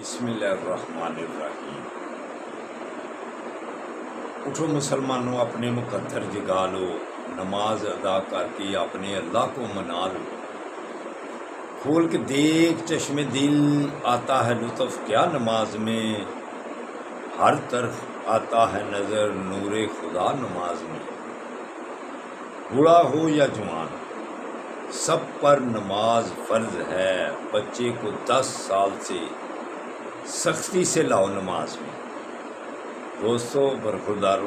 بسم اللہ الرحمن الرحیم۔ اٹھو مسلمانوں، اپنے مقدر جگا لو، نماز ادا کر کے اپنے اللہ کو منا لو۔ کھول کے دیکھ چشم دل، آتا ہے لطف کیا نماز میں، ہر طرف آتا ہے نظر نور خدا نماز میں۔ بوڑھا ہو یا جوان، سب پر نماز فرض ہے، بچے کو 10 سال سے سختی سے لاؤ نماز میں۔ دوستو برخوردارو،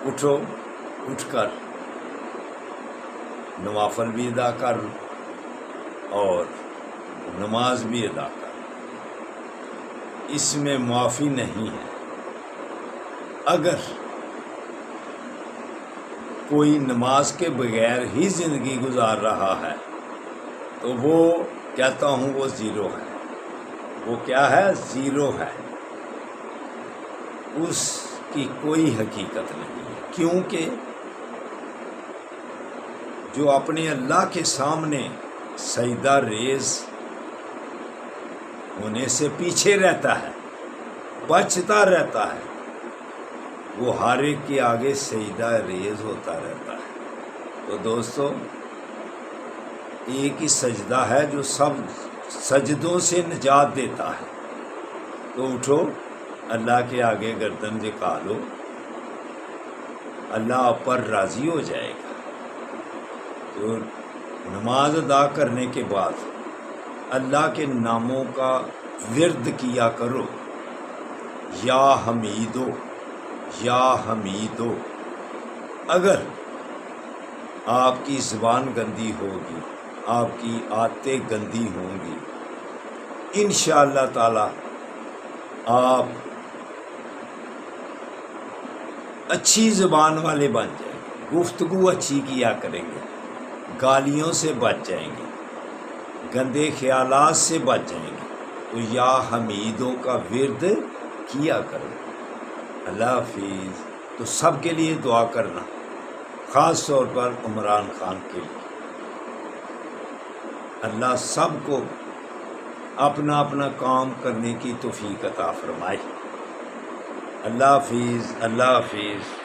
اٹھو، اٹھ کر نوافل بھی ادا کر اور نماز بھی ادا کر، اس میں معافی نہیں ہے۔ اگر کوئی نماز کے بغیر ہی زندگی گزار رہا ہے تو وہ کہتا ہوں وہ زیرو ہے۔ وہ کیا ہے؟ زیرو ہے، اس کی کوئی حقیقت نہیں ہے، کیونکہ جو اپنے اللہ کے سامنے سجدہ ریز ہونے سے پیچھے رہتا ہے، بچتا رہتا ہے، وہ ہر ایک کے آگے سجدہ ریز ہوتا رہتا ہے۔ تو دوستو، ایک ہی سجدہ ہے جو سب سجدوں سے نجات دیتا ہے۔ تو اٹھو، اللہ کے آگے گردن جھکا لو، اللہ آپ پر راضی ہو جائے گا۔ تو نماز ادا کرنے کے بعد اللہ کے ناموں کا ورد کیا کرو، یا حمیدو یا حمیدو۔ اگر آپ کی زبان گندی ہوگی، آپ کی عادتیں گندی ہوں گی، انشاءاللہ تعالی آپ اچھی زبان والے بن جائیں گے، گفتگو اچھی کیا کریں گے، گالیوں سے بچ جائیں گے، گندے خیالات سے بچ جائیں گے۔ تو یا حمیدوں کا ورد کیا کرو۔ اللہ حافظ۔ تو سب کے لیے دعا کرنا، خاص طور پر عمران خان کے لیے۔ اللہ سب کو اپنا اپنا کام کرنے کی توفیق عطا فرمائے۔ اللہ حافظ، اللہ حافظ۔